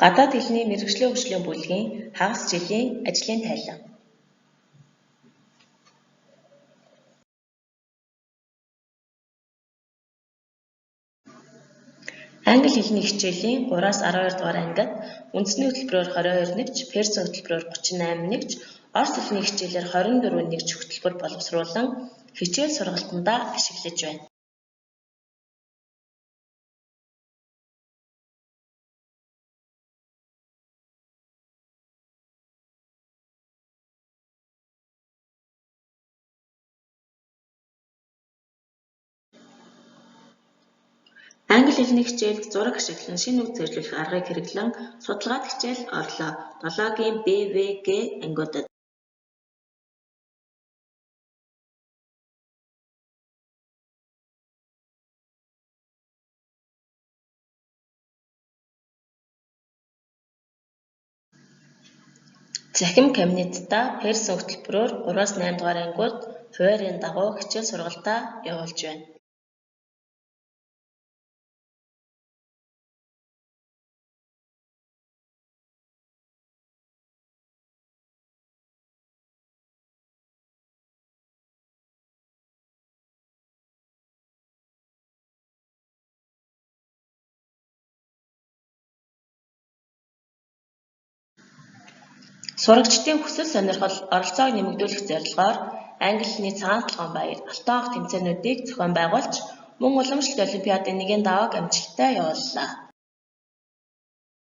Гадаад хэлний мэргэжлийн хөгжлийн бүлгийн хагас жилийн ажлын тайлан. Англи хэлний хичээлийн 3-аас 12 дугаар ангид үндэсний хөтөлбөрөөр 22 нэгж, персийн хөтөлбөрөөр 38 нэгж, орос хэлний хичээлээр 24 нэгж хөтөлбөр боловсруулан хичээл сургалтандаа ашиглаж байна. Англи хэлний хичээлд зураг ашиглан шинэ үг зэрлүүлэх аргыг хэрэглэн судалгаат хичээл орлоо. 7-гийн БВГ ангиудад. Захим кабинетта персийн хөтөлбөрөөр 3-аас 8 дугаар ангиуд хуваарийн дагуу хичээл сургалтаа явуулж байна. Сурагчдын хүсэл сонирхол оролцоог нэмэгдүүлэх зорилгоор англи хэлний цагаан толгойн баяр алтан ах тэмцээнүүдийг зохион байгуулж, мөн уламжлалт олимпиадын нэгэн давааг амжилттай явууллаа.